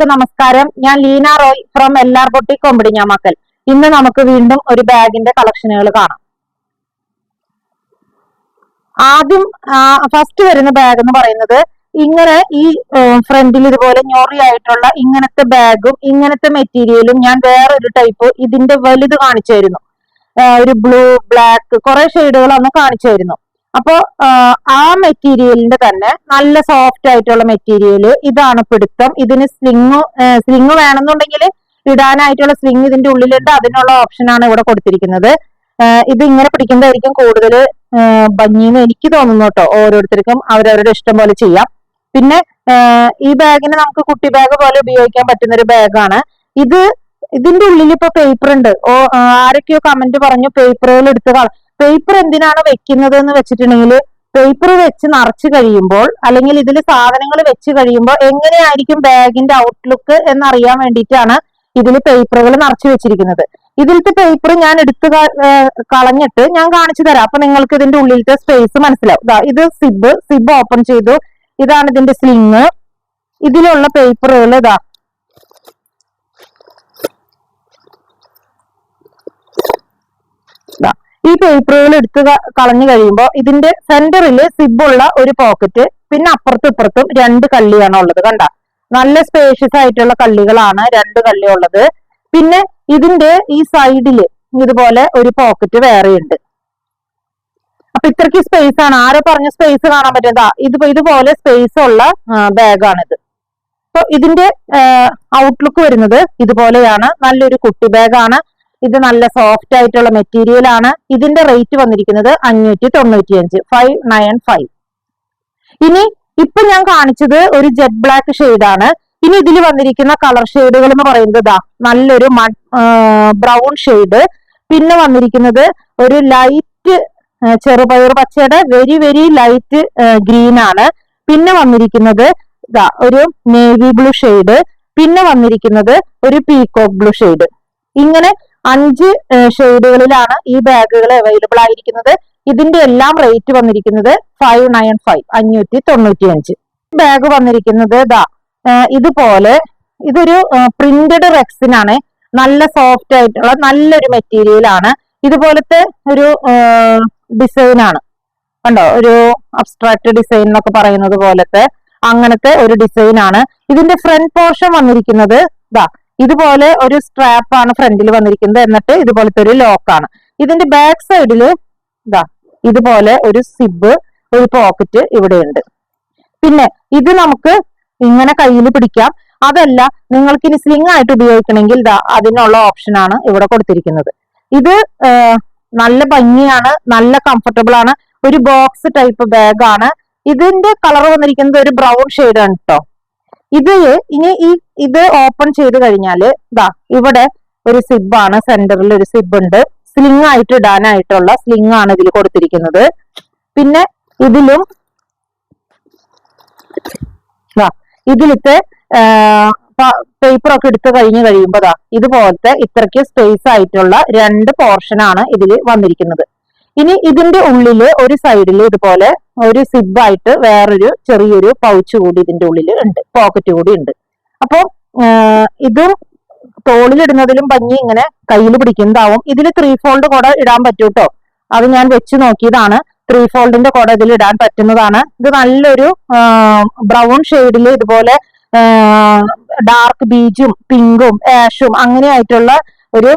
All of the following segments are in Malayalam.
എല്ലാവർക്കും നമസ്കാരം. ഞാൻ Leena Roy from LR boutique Kombodinjamakkal. ഇന്ന് നമുക്ക് വീണ്ടും ഒരു ബാഗിന്റെ കളക്ഷനുകൾ കാണാം. ആദ്യം ഫസ്റ്റ് വരുന്ന ബാഗ് എന്ന് പറയുന്നത് ഇങ്ങനെ ഈ ഫ്രണ്ടിൽ ഇതുപോലെ ഞൊറിയായിട്ടുള്ള ഇങ്ങനത്തെ ബാഗും ഇങ്ങനത്തെ മെറ്റീരിയലും ഞാൻ വേറൊരു ടൈപ്പ് ഇതിന്റെ വലുത് കാണിച്ചു തരുന്നു. ഒരു ബ്ലൂ, ബ്ലാക്ക് കുറെ ഷെയ്ഡുകൾ അന്ന് കാണിച്ചു തരുന്നു. അപ്പോ ആ മെറ്റീരിയലിന്റെ തന്നെ നല്ല സോഫ്റ്റ് ആയിട്ടുള്ള മെറ്റീരിയൽ ഇതാണ് പിടുത്തം. ഇതിന് സ്ലിങ് വേണമെന്നുണ്ടെങ്കിൽ ഇടാനായിട്ടുള്ള സ്ലിങ് ഇതിന്റെ ഉള്ളിലുണ്ട്. അതിനുള്ള ഓപ്ഷനാണ് ഇവിടെ കൊടുത്തിരിക്കുന്നത്. ഇത് ഇങ്ങനെ പിടിക്കുന്നതായിരിക്കും കൂടുതൽ ഭംഗിന്ന് എനിക്ക് തോന്നുന്നു കേട്ടോ. ഓരോരുത്തർക്കും അവരവരുടെ ഇഷ്ടം പോലെ ചെയ്യാം. പിന്നെ ഈ ബാഗിന് നമുക്ക് കുട്ടി ബാഗ് പോലെ ഉപയോഗിക്കാൻ പറ്റുന്ന ഒരു ബാഗാണ് ഇത്. ഇതിന്റെ ഉള്ളിൽ ഇപ്പൊ പേപ്പർ ഉണ്ട്. ആരൊക്കെയോ കമന്റ് പറഞ്ഞു പേപ്പറുകൾ എടുത്ത്. പേപ്പർ എന്തിനാണ് വെക്കുന്നത് എന്ന് വെച്ചിട്ടുണ്ടെങ്കിൽ പേപ്പർ വെച്ച് നിറച്ച് കഴിയുമ്പോൾ അല്ലെങ്കിൽ ഇതിൽ സാധനങ്ങൾ വെച്ച് കഴിയുമ്പോൾ എങ്ങനെയായിരിക്കും ബാഗിന്റെ ഔട്ട്ലുക്ക് എന്നറിയാൻ വേണ്ടിയിട്ടാണ് ഇതിൽ പേപ്പറുകൾ നിറച്ച് വെച്ചിരിക്കുന്നത്. ഇതിലത്തെ പേപ്പർ ഞാൻ എടുത്ത് കളഞ്ഞിട്ട് ഞാൻ കാണിച്ചു തരാം. അപ്പൊ നിങ്ങൾക്ക് ഇതിന്റെ ഉള്ളിലത്തെ സ്പേസ് മനസ്സിലാവും. ഇത് സിബ് ഓപ്പൺ ചെയ്തു. ഇതാണ് ഇതിന്റെ സ്ലിങ്. ഇതിലുള്ള പേപ്പറുകൾ ഈ പേപ്പറുകൾ എടുത്ത് കളഞ്ഞു കഴിയുമ്പോൾ ഇതിന്റെ സെന്ററിൽ സിബുള്ള ഒരു പോക്കറ്റ്, പിന്നെ അപ്പുറത്തും ഇപ്പുറത്തും രണ്ട് കള്ളിയാണ് ഉള്ളത്. കണ്ട, നല്ല സ്പേഷ്യസ് ആയിട്ടുള്ള കള്ളികളാണ് രണ്ട് കള്ളി ഉള്ളത്. പിന്നെ ഇതിന്റെ ഈ സൈഡില് ഇതുപോലെ ഒരു പോക്കറ്റ് വേറെയുണ്ട്. അപ്പൊ ഇത്രയ്ക്ക് സ്പേസ് ആണ്. ആരോ പറഞ്ഞ സ്പേസ് കാണാൻ പറ്റുന്നതാ. ഇതുപോലെ സ്പേസ് ഉള്ള ബാഗാണിത്. അപ്പൊ ഇതിന്റെ ഔട്ട്ലുക്ക് വരുന്നത് ഇതുപോലെയാണ്. നല്ലൊരു കുട്ടി ബാഗാണ് ഇത്. നല്ല സോഫ്റ്റ് ആയിട്ടുള്ള മെറ്റീരിയൽ ആണ്. ഇതിന്റെ റേറ്റ് വന്നിരിക്കുന്നത് 595, 595. ഇനി ഇപ്പൊ ഞാൻ കാണിച്ചത് ഒരു ജെറ്റ് ബ്ലാക്ക് ഷെയ്ഡാണ്. ഇനി ഇതിൽ വന്നിരിക്കുന്ന കളർ ഷെയ്ഡുകൾ എന്ന് പറയുന്നത് നല്ലൊരു ബ്രൗൺ ഷെയ്ഡ്, പിന്നെ വന്നിരിക്കുന്നത് ഒരു ലൈറ്റ് ചെറുപയർ പച്ചയുടെ വെരി വെരി ലൈറ്റ് ഗ്രീൻ ആണ്. പിന്നെ വന്നിരിക്കുന്നത് ഒരു നേവി ബ്ലൂ ഷെയ്ഡ്, പിന്നെ വന്നിരിക്കുന്നത് ഒരു പീകോക്ക് ബ്ലൂ ഷെയ്ഡ്. ഇങ്ങനെ 5 ഷെയ്ഡുകളിലാണ് ഈ ബാഗുകൾ അവൈലബിൾ ആയിരിക്കുന്നത്. ഇതിന്റെ എല്ലാം റേറ്റ് വന്നിരിക്കുന്നത് 595, 595. ബാഗ് വന്നിരിക്കുന്നത് ഇതുപോലെ. ഇതൊരു പ്രിന്റഡ് റെക്സിൻ ആണ്. നല്ല സോഫ്റ്റ് ആയിട്ടുള്ള നല്ലൊരു മെറ്റീരിയൽ ആണ്. ഇതുപോലത്തെ ഒരു ഡിസൈൻ ആണ്. കണ്ടോ, ഒരു അബ്സ്ട്രാക്ട് ഡിസൈൻ എന്നൊക്കെ പറയുന്നത് പോലത്തെ അങ്ങനത്തെ ഒരു ഡിസൈൻ ആണ്. ഇതിന്റെ ഫ്രണ്ട് പോർഷൻ വന്നിരിക്കുന്നത് ഇതുപോലെ ഒരു സ്ട്രാപ്പ് ആണ് ഫ്രണ്ടിൽ വന്നിരിക്കുന്നത്. എന്നിട്ട് ഇതുപോലത്തെ ഒരു ലോക്കാണ്. ഇതിന്റെ ബാക്ക് സൈഡില് ഇതുപോലെ ഒരു സിബ്, ഒരു പോക്കറ്റ് ഇവിടെയുണ്ട്. പിന്നെ ഇത് നമുക്ക് ഇങ്ങനെ കയ്യിൽ പിടിക്കാം. അതല്ല നിങ്ങൾക്ക് ഇനി സ്ലിംഗ് ആയിട്ട് ഉപയോഗിക്കണമെങ്കിൽ അതിനുള്ള ഓപ്ഷനാണ് ഇവിടെ കൊടുത്തിരിക്കുന്നത്. ഇത് നല്ല ഭംഗിയാണ്, നല്ല കംഫർട്ടബിൾ ആണ്. ഒരു ബോക്സ് ടൈപ്പ് ബാഗാണ്. ഇതിന്റെ കളർ വന്നിരിക്കുന്നത് ഒരു ബ്രൗൺ ഷെയ്ഡാണ് കേട്ടോ. ഇത് ഓപ്പൺ ചെയ്ത് കഴിഞ്ഞാല് ഇവിടെ ഒരു സിബാണ്. സെന്ററിൽ ഒരു സിബ് ഉണ്ട്. സ്ലിംഗ് ആയിട്ട് ഇടാനായിട്ടുള്ള സ്ലിംഗ് ആണ് ഇതിൽ കൊടുത്തിരിക്കുന്നത്. പിന്നെ ഇതിലത്തെ പേപ്പർ ഒക്കെ എടുത്ത് കഴിയുമ്പോ ഇതുപോലത്തെ ഇത്രയ്ക്ക് സ്പേസ് ആയിട്ടുള്ള 2 പോർഷൻ ആണ് ഇതിൽ വന്നിരിക്കുന്നത്. ഇനി ഇതിന്റെ ഉള്ളില് ഒരു സൈഡിൽ ഇതുപോലെ ഒരു സിബായിട്ട് വേറൊരു ചെറിയൊരു പൗച്ച് കൂടി ഇതിന്റെ ഉള്ളിൽ ഉണ്ട്, പോക്കറ്റ് കൂടി ഉണ്ട്. അപ്പൊ ഇതും തോളിലിടുന്നതിലും ഭംഗി ഇങ്ങനെ കയ്യിൽ പിടിക്കുന്നതാവും. ഇതിൽ 3 ഫോൾഡ് കുട ഇടാൻ പറ്റൂ കേട്ടോ. അത് ഞാൻ വെച്ച് നോക്കിയതാണ്. 3 ഫോൾഡിന്റെ കുട ഇതിൽ ഇടാൻ പറ്റുന്നതാണ്. ഇത് നല്ലൊരു ബ്രൗൺ ഷെയ്ഡിൽ ഇതുപോലെ ഡാർക്ക് ബീജും പിങ്കും ആഷും അങ്ങനെയായിട്ടുള്ള ഒരു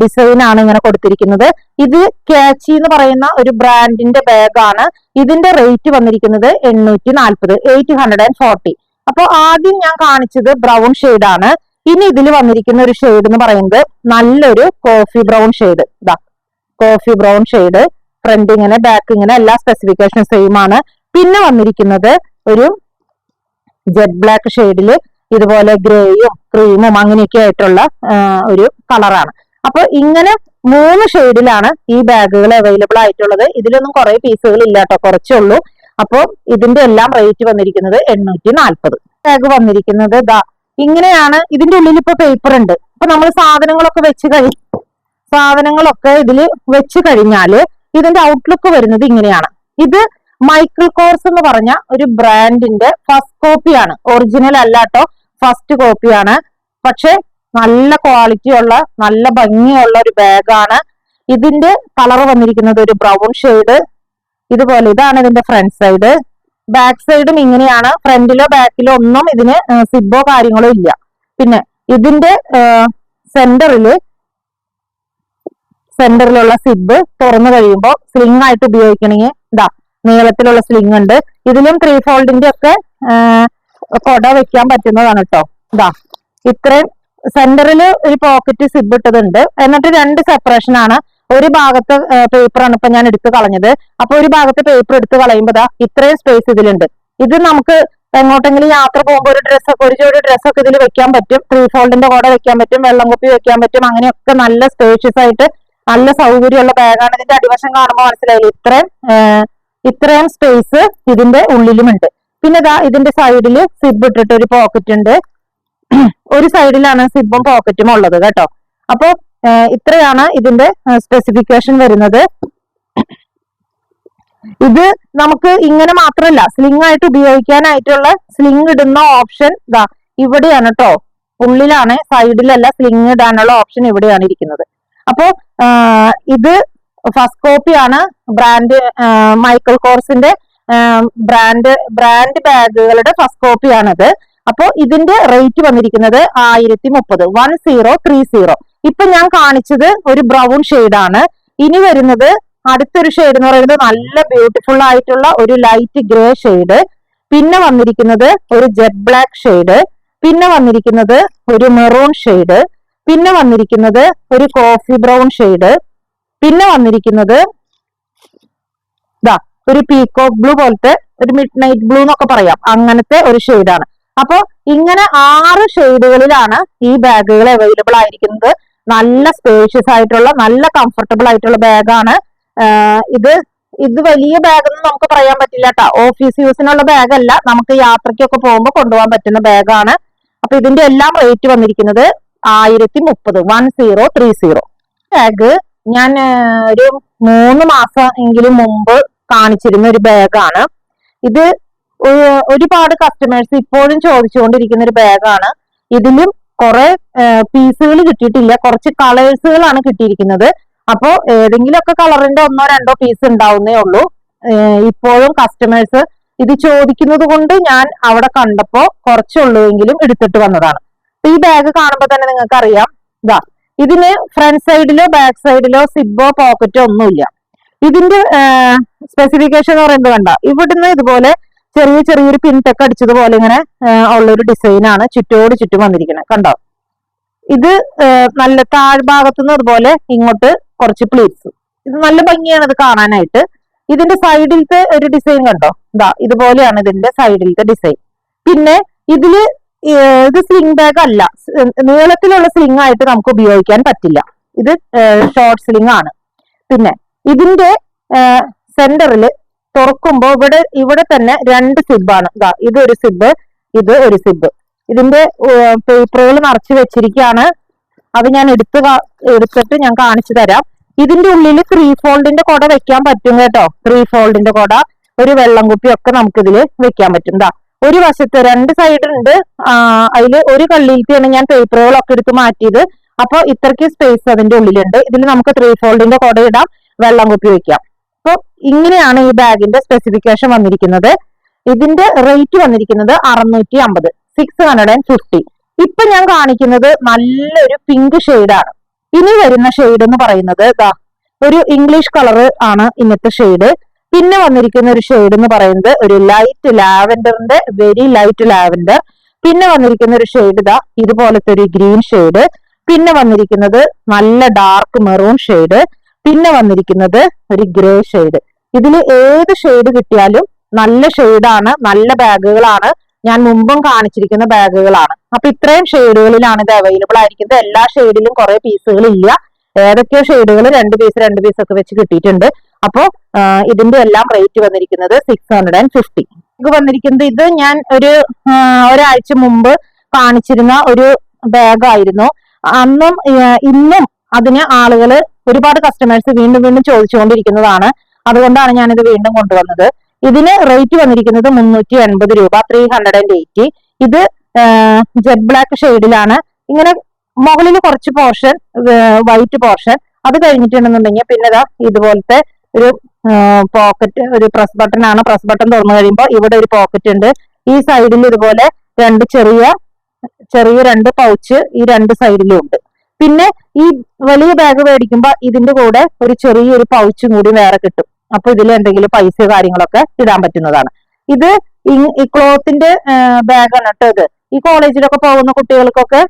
ഡിസൈൻ ആണ് ഇങ്ങനെ കൊടുത്തിരിക്കുന്നത്. ഇത് കാച്ചി എന്ന് പറയുന്ന ഒരു ബ്രാൻഡിന്റെ ബാഗാണ്. ഇതിന്റെ റേറ്റ് വന്നിരിക്കുന്നത് 840, 840. അപ്പൊ ആദ്യം ഞാൻ കാണിച്ചത് ബ്രൗൺ ഷെയ്ഡാണ്. ഇനി ഇതിൽ വന്നിരിക്കുന്ന ഒരു ഷെയ്ഡ് എന്ന് പറയുന്നത് നല്ലൊരു coffee brown shade. Coffee brown shade. Front ഇങ്ങനെ, ബാക്ക് ഇങ്ങനെ, എല്ലാ സ്പെസിഫിക്കേഷൻ സെയിം ആണ്. പിന്നെ വന്നിരിക്കുന്നത് ഒരു ജെറ്റ് ബ്ലാക്ക് ഷെയ്ഡില് ഇതുപോലെ ഗ്രേയും ക്രീമും അങ്ങനെയൊക്കെ ആയിട്ടുള്ള ഒരു കളറാണ്. അപ്പൊ ഇങ്ങനെ 3 ഷെയ്ഡിലാണ് ഈ ബാഗുകൾ അവൈലബിൾ ആയിട്ടുള്ളത്. ഇതിലൊന്നും കുറെ പീസുകൾ ഇല്ല കേട്ടോ, കുറച്ചേ ഉള്ളൂ. അപ്പൊ ഇതിന്റെ എല്ലാം റേറ്റ് വന്നിരിക്കുന്നത് 840. ബാഗ് വന്നിരിക്കുന്നത് ഇങ്ങനെയാണ്. ഇതിന്റെ ഉള്ളിൽ ഇപ്പൊ പേപ്പർ ഉണ്ട്. അപ്പൊ നമ്മൾ സാധനങ്ങളൊക്കെ ഇതിൽ വെച്ച് കഴിഞ്ഞാല് ഇതിന്റെ ഔട്ട്ലുക്ക് വരുന്നത് ഇങ്ങനെയാണ്. ഇത് മൈക്കിൾ കോർസ് എന്ന് പറഞ്ഞ ഒരു ബ്രാൻഡിന്റെ ഫസ്റ്റ് കോപ്പിയാണ്, ഒറിജിനൽ അല്ല കേട്ടോ. ഫസ്റ്റ് കോപ്പിയാണ്. പക്ഷെ നല്ല ക്വാളിറ്റി ഉള്ള നല്ല ഭംഗിയുള്ള ഒരു ബാഗാണ്. ഇതിന്റെ കളർ വന്നിരിക്കുന്നത് ഒരു ബ്രൗൺ ഷെയ്ഡ്. ഇതുപോലെ ഇതാണ് ഇതിന്റെ ഫ്രണ്ട് സൈഡ്. ബാക്ക് സൈഡും ഇങ്ങനെയാണ്. ഫ്രണ്ടിലോ ബാക്കിലോ ഒന്നും ഇതിന് സിബോ കാര്യങ്ങളോ ഇല്ല. പിന്നെ ഇതിന്റെ സെന്ററിലുള്ള സിബ് തുറന്നു കഴിയുമ്പോൾ സ്ലിംഗ് ആയിട്ട് ഉപയോഗിക്കണമെങ്കിൽ ഇതാ നീളത്തിലുള്ള സ്ലിംഗ് ഉണ്ട്. ഇതിലും 3 ഫോൾഡിന്റെ ഒക്കെ കൊട വെക്കാൻ പറ്റുന്നതാണ് കേട്ടോ. ഇതാ ഇത്രയും സെന്ററിൽ ഒരു പോക്കറ്റ് സിബ് ഇട്ടതുണ്ട്. എന്നിട്ട് 2 സെപ്പറേഷൻ ആണ്. ഒരു ഭാഗത്തെ പേപ്പറാണ് ഇപ്പൊ ഞാൻ എടുത്തു കളഞ്ഞത്. അപ്പൊ ഒരു ഭാഗത്തെ പേപ്പർ എടുത്ത് കളയുമ്പോ ദാ ഇത്രയും സ്പേസ് ഇതിലുണ്ട്. ഇത് നമുക്ക് എങ്ങോട്ടെങ്കിലും യാത്ര പോകുമ്പോൾ ഒരു ജോഡി ഡ്രസ്സൊക്കെ ഇതിൽ വെക്കാൻ പറ്റും. 3 ഫോൾഡിന്റെ കൂടെ വെക്കാൻ പറ്റും, വെള്ളം കുപ്പി വെക്കാൻ പറ്റും. അങ്ങനെയൊക്കെ നല്ല സ്പേഷ്യസ് ആയിട്ട് നല്ല സൗകര്യമുള്ള ബാഗാണ്. ഇതിന്റെ അടിവശം കാണുമ്പോൾ മനസ്സിലായില്ലേ ഇത്രയും സ്പേസ് ഇതിന്റെ ഉള്ളിലുമുണ്ട്. പിന്നെ ദാ ഇതിന്റെ സൈഡിൽ സിബ് ഇട്ടിട്ട് ഒരു പോക്കറ്റ് ഉണ്ട്. ഒരു സൈഡിലാണ് സിബും പോക്കറ്റും ഉള്ളത് കേട്ടോ. അപ്പൊ ഇത്രയാണ് ഇതിന്റെ സ്പെസിഫിക്കേഷൻ വരുന്നത്. ഇത് നമുക്ക് ഇങ്ങനെ മാത്രമല്ല സ്ലിംഗ് ആയിട്ട് ഉപയോഗിക്കാനായിട്ടുള്ള സ്ലിംഗ് ഇടുന്ന ഓപ്ഷൻ ദാ ഇവിടെയാണ് കേട്ടോ. ഉള്ളിലാണ്, സൈഡിലല്ല. സ്ലിംഗ് ഇടാനുള്ള ഓപ്ഷൻ ഇവിടെയാണ് ഇരിക്കുന്നത്. അപ്പോ ഇത് ഫസ്റ്റ് കോപ്പിയാണ്. ബ്രാൻഡ് മൈക്കൽ കോഴ്സിന്റെ ബ്രാൻഡ് ബാഗുകളുടെ ഫസ്റ്റ് കോപ്പിയാണിത്. അപ്പോ ഇതിന്റെ റേറ്റ് വന്നിരിക്കുന്നത് 1030, 1030. ഇപ്പൊ ഞാൻ കാണിച്ചത് ഒരു ബ്രൗൺ ഷെയ്ഡാണ്. ഇനി വരുന്നത് അടുത്തൊരു ഷെയ്ഡ് എന്ന് പറയുന്നത് നല്ല ബ്യൂട്ടിഫുൾ ആയിട്ടുള്ള ഒരു ലൈറ്റ് ഗ്രേ ഷെയ്ഡ്. പിന്നെ വന്നിരിക്കുന്നത് ഒരു ജെറ്റ് ബ്ലാക്ക് ഷെയ്ഡ്. പിന്നെ വന്നിരിക്കുന്നത് ഒരു മെറൂൺ ഷെയ്ഡ്. പിന്നെ വന്നിരിക്കുന്നത് ഒരു കോഫി ബ്രൗൺ ഷെയ്ഡ്. പിന്നെ വന്നിരിക്കുന്നത് ഒരു പീകോക്ക് ബ്ലൂ പോലത്തെ ഒരു മിഡ് നൈറ്റ് ബ്ലൂ എന്നൊക്കെ പറയാം, അങ്ങനത്തെ ഒരു ഷെയ്ഡാണ്. അപ്പൊ ഇങ്ങനെ 6 ഷെയ്ഡുകളിലാണ് ഈ ബാഗുകൾ അവൈലബിൾ ആയിരിക്കുന്നത്. നല്ല സ്പേഷ്യസ് ആയിട്ടുള്ള നല്ല കംഫർട്ടബിൾ ആയിട്ടുള്ള ബാഗാണ് ഇത് വലിയ ബാഗ് എന്ന് നമുക്ക് പറയാൻ പറ്റില്ല കേട്ടോ. ഓഫീസ് യൂസിനുള്ള ബാഗല്ല, നമുക്ക് യാത്രയ്ക്കൊക്കെ പോകുമ്പോൾ കൊണ്ടുപോകാൻ പറ്റുന്ന ബാഗാണ്. അപ്പൊ ഇതിന്റെ എല്ലാം റേറ്റ് വന്നിരിക്കുന്നത് 1030, 1030. ബാഗ് ഞാൻ ഒരു 3 മാസം എങ്കിലും മുമ്പ് കാണിച്ചിരുന്ന ഒരു ബാഗാണ് ഇത്. ഒരുപാട് കസ്റ്റമേഴ്സ് ഇപ്പോഴും ചോദിച്ചുകൊണ്ടിരിക്കുന്ന ഒരു ബാഗാണ്. ഇതിലും കുറെ പീസുകൾ കിട്ടിയിട്ടില്ല, കുറച്ച് കളേഴ്സുകളാണ് കിട്ടിയിരിക്കുന്നത്. അപ്പോ ഏതെങ്കിലുമൊക്കെ കളറിന്റെ 1-2 പീസ് ഉണ്ടാവുന്നേ ഉള്ളൂ. ഇപ്പോഴും കസ്റ്റമേഴ്സ് ഇത് ചോദിക്കുന്നത് കൊണ്ട് ഞാൻ അവിടെ കണ്ടപ്പോ കുറച്ചുള്ളൂവെങ്കിലും എടുത്തിട്ട് വന്നതാണ്. ഈ ബാഗ് കാണുമ്പോൾ തന്നെ നിങ്ങൾക്ക് അറിയാം, ഇതിന് ഫ്രണ്ട് സൈഡിലോ ബാക്ക് സൈഡിലോ സിബോ പോക്കറ്റോ ഒന്നുമില്ല. ഇതിന്റെ സ്പെസിഫിക്കേഷൻ എന്ന് പറയുന്നത് കണ്ട, ഇവിടുന്ന് ഇതുപോലെ ചെറിയൊരു പിൻടെക്ക് അടിച്ചതുപോലെ ഇങ്ങനെ ഉള്ളൊരു ഡിസൈനാണ് ചുറ്റോട് ചുറ്റും വന്നിരിക്കുന്നത്. കണ്ടോ, ഇത് നല്ല താഴ്ഭാഗത്തുനിന്ന് അതുപോലെ ഇങ്ങോട്ട് കുറച്ച് പ്ലീറ്റ്സ്. ഇത് നല്ല ഭംഗിയാണ് ഇത് കാണാനായിട്ട്. ഇതിന്റെ സൈഡിലത്തെ ഒരു ഡിസൈൻ കണ്ടോ, ഇതുപോലെയാണ് ഇതിന്റെ സൈഡിലത്തെ ഡിസൈൻ. പിന്നെ ഇത് സ്ലിംഗ് ബാഗ് അല്ല, നീളത്തിലുള്ള സ്ലിംഗ് ആയിട്ട് നമുക്ക് ഉപയോഗിക്കാൻ പറ്റില്ല. ഇത് ഷോർട്ട് സ്ലിംഗ് ആണ്. പിന്നെ ഇതിന്റെ സെന്ററിൽ തുറക്കുമ്പോ ഇവിടെ തന്നെ 2 സിബാണ്. ഇതൊരു സിബ്, ഇത് ഒരു സിബ്. ഇതിന്റെ പേപ്പറുകൾ നിറച്ച് വെച്ചിരിക്കുകയാണ്. അത് ഞാൻ എടുത്തിട്ട് ഞാൻ കാണിച്ചു തരാം. ഇതിന്റെ ഉള്ളിൽ 3 ഫോൾഡിന്റെ കൊട വെക്കാൻ പറ്റും കേട്ടോ. 3 ഫോൾഡിന്റെ കൊട, ഒരു വെള്ളം കുപ്പി ഒക്കെ നമുക്ക് ഇതില് വെക്കാൻ പറ്റും. ഒരു വശത്ത് 2 സൈഡ് ഉണ്ട്. അതിൽ ഒരു കള്ളിയിലാണ് ഞാൻ പേപ്പറുകളൊക്കെ എടുത്ത് മാറ്റിയത്. അപ്പൊ ഇത്രയ്ക്ക് സ്പേസ് അതിന്റെ ഉള്ളിലുണ്ട്. ഇതിൽ നമുക്ക് 3 ഫോൾഡിന്റെ കൊട ഇടാം, വെള്ളം കുപ്പി വെക്കാം. അപ്പൊ ഇങ്ങനെയാണ് ഈ ബാഗിന്റെ സ്പെസിഫിക്കേഷൻ വന്നിരിക്കുന്നത്. ഇതിന്റെ റേറ്റ് വന്നിരിക്കുന്നത് 650, 650. ഇപ്പൊ ഞാൻ കാണിക്കുന്നത് നല്ലൊരു പിങ്ക് ഷെയ്ഡാണ്. ഇനി വരുന്ന ഷെയ്ഡ് എന്ന് പറയുന്നത് ഒരു ഇംഗ്ലീഷ് കളർ ആണ് ഇന്നത്തെ ഷെയ്ഡ്. പിന്നെ വന്നിരിക്കുന്ന ഒരു ഷെയ്ഡ് എന്ന് പറയുന്നത് ഒരു ലൈറ്റ് ലാവൻഡറിന്റെ വെരി ലൈറ്റ് ലാവൻഡർ. പിന്നെ വന്നിരിക്കുന്ന ഒരു ഷെയ്ഡ് ഇതുപോലത്തെ ഒരു ഗ്രീൻ ഷെയ്ഡ്. പിന്നെ വന്നിരിക്കുന്നത് നല്ല ഡാർക്ക് മെറൂൺ ഷെയ്ഡ്. പിന്നെ വന്നിരിക്കുന്നത് ഒരു ഗ്രേ ഷെയ്ഡ്. ഇതിൽ ഏത് ഷെയ്ഡ് കിട്ടിയാലും നല്ല ഷെയ്ഡാണ്, നല്ല ബാഗുകളാണ്. ഞാൻ മുമ്പും കാണിച്ചിരിക്കുന്ന ബാഗുകളാണ്. അപ്പൊ ഇത്രയും ഷെയ്ഡുകളിലാണ് ഇത് അവൈലബിൾ ആയിരിക്കുന്നത്. എല്ലാ ഷെയ്ഡിലും കുറെ പീസുകൾ ഇല്ല. ഏതൊക്കെയോ ഷെയ്ഡുകൾ 2 പീസ് ഒക്കെ വെച്ച് കിട്ടിയിട്ടുണ്ട്. അപ്പോ ഇതിന്റെ എല്ലാം റേറ്റ് വന്നിരിക്കുന്നത് 650. ഇത് വന്നിരിക്കുന്നത് ഇത് ഞാൻ ഒരാഴ്ച മുമ്പ് കാണിച്ചിരുന്ന ഒരു ബാഗായിരുന്നു. അന്നും ഇന്നും അതിന് ആളുകൾ ഒരുപാട് കസ്റ്റമേഴ്സ് വീണ്ടും ചോദിച്ചുകൊണ്ടിരിക്കുന്നതാണ്. അതുകൊണ്ടാണ് ഞാനിത് വീണ്ടും കൊണ്ടുവന്നത്. ഇതിന് റേറ്റ് വന്നിരിക്കുന്നത് 380 രൂപ, 380. ഇത് ജെറ്റ് ബ്ലാക്ക് ഷെയ്ഡിലാണ്. ഇങ്ങനെ മുകളിൽ കുറച്ച് പോർഷൻ വൈറ്റ് പോർഷൻ, അത് കഴിഞ്ഞിട്ടുണ്ടെന്നുണ്ടെങ്കിൽ പിന്നെ ഇതുപോലത്തെ ഒരു പോക്കറ്റ്, ഒരു പ്രസ് ബട്ടൺ ആണ്. പ്രസ് ബട്ടൺ തുറന്നു കഴിയുമ്പോൾ ഇവിടെ ഒരു പോക്കറ്റ് ഉണ്ട്. ഈ സൈഡിൽ ഇതുപോലെ ചെറിയ രണ്ട് പൗച്ച് ഈ രണ്ട് സൈഡിലും ഉണ്ട്. പിന്നെ ഈ വലിയ ബാഗ് മേടിക്കുമ്പോൾ ഇതിന്റെ കൂടെ ഒരു ചെറിയൊരു പൗച്ചും കൂടി വേറെ കിട്ടും. അപ്പൊ ഇതിൽ എന്തെങ്കിലും പൈസ കാര്യങ്ങളൊക്കെ ഇടാൻ പറ്റുന്നതാണ്. ഇത് ഈ ക്ലോത്തിന്റെ ബാഗാണ് കേട്ടോ. ഇത് ഈ കോളേജിലൊക്കെ പോകുന്ന കുട്ടികൾക്കൊക്കെ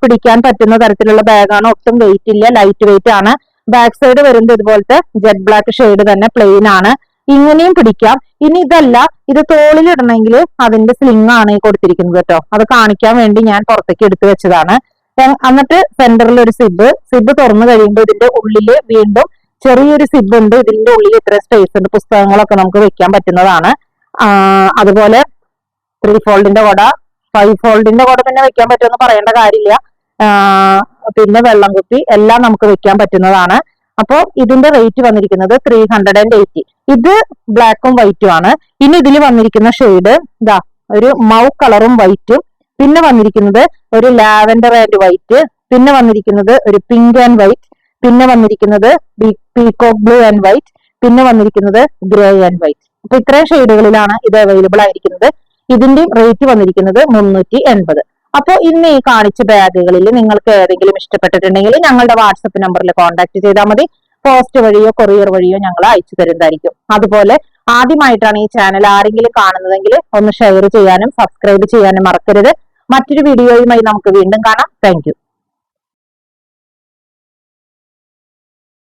പിടിക്കാൻ പറ്റുന്ന തരത്തിലുള്ള ബാഗാണ്. ഒട്ടും വെയിറ്റ് ഇല്ല, ലൈറ്റ് വെയിറ്റ് ആണ്. ബാക്ക് സൈഡ് വരുന്നത് ഇതുപോലത്തെ ജെറ്റ് ബ്ലാക്ക് ഷെയ്ഡ് തന്നെ പ്ലെയിൻ ആണ്. ഇങ്ങനെയും പിടിക്കാം. ഇനി ഇതല്ല, ഇത് തോളിലിടണമെങ്കിൽ അതിന്റെ സ്ലിംഗ് ആണ് ഈ കൊടുത്തിരിക്കുന്നത് കേട്ടോ. അത് കാണിക്കാൻ വേണ്ടി ഞാൻ പുറത്തേക്ക് എടുത്തു വെച്ചതാണ്. എന്നിട്ട് സെന്ററിൽ ഒരു സിബ് തുറന്നു കഴിയുമ്പോൾ ഇതിന്റെ ഉള്ളില് വീണ്ടും ചെറിയൊരു സിബ് ഉണ്ട്. ഇതിന്റെ ഉള്ളിൽ ഇത്ര സ്പേസ് ഉണ്ട്. പുസ്തകങ്ങളൊക്കെ നമുക്ക് വെക്കാൻ പറ്റുന്നതാണ്. അതുപോലെ 3 ഫോൾഡിന്റെ കൊട, 5 ഫോൾഡിന്റെ കൊട പിന്നെ വെക്കാൻ പറ്റുമെന്ന് പറയേണ്ട കാര്യമില്ല. പിന്നെ വെള്ളം കുപ്പി എല്ലാം നമുക്ക് വെക്കാൻ പറ്റുന്നതാണ്. അപ്പോ ഇതിന്റെ റേറ്റ് വന്നിരിക്കുന്നത് 380. ഇത് ബ്ലാക്കും വൈറ്റും ആണ്. ഇനി ഇതിൽ വന്നിരിക്കുന്ന ഷെയ്ഡ് ഒരു മൗ കളറും വൈറ്റും, പിന്നെ വന്നിരിക്കുന്നത് ഒരു ലാവൻഡർ ആൻഡ് വൈറ്റ്, പിന്നെ വന്നിരിക്കുന്നത് ഒരു പിങ്ക് ആൻഡ് വൈറ്റ്, പിന്നെ വന്നിരിക്കുന്നത് പീകോക്ക് ബ്ലൂ ആൻഡ് വൈറ്റ്, പിന്നെ വന്നിരിക്കുന്നത് ഗ്രേ ആൻഡ് വൈറ്റ്. അപ്പൊ ഇത്രയും ഷെയ്ഡുകളിലാണ് ഇത് അവൈലബിൾ ആയിരിക്കുന്നത്. ഇതിന്റെ റേറ്റ് വന്നിരിക്കുന്നത് 380. അപ്പോൾ ഇന്ന് ഈ കാണിച്ച ബാഗുകളിൽ നിങ്ങൾക്ക് ഏതെങ്കിലും ഇഷ്ടപ്പെട്ടിട്ടുണ്ടെങ്കിൽ ഞങ്ങളുടെ വാട്സപ്പ് നമ്പറിൽ കോൺടാക്ട് ചെയ്താൽ മതി. പോസ്റ്റ് വഴിയോ കൊറിയർ വഴിയോ ഞങ്ങൾ അയച്ചു തരുന്നതായിരിക്കും. അതുപോലെ ആദ്യമായിട്ടാണ് ഈ ചാനൽ ആരെങ്കിലും കാണുന്നതെങ്കിൽ ഒന്ന് ഷെയർ ചെയ്യാനും സബ്സ്ക്രൈബ് ചെയ്യാനും മറക്കരുത്. മറ്റൊരു വീഡിയോയുമായി നമുക്ക് വീണ്ടും കാണാം. താങ്ക്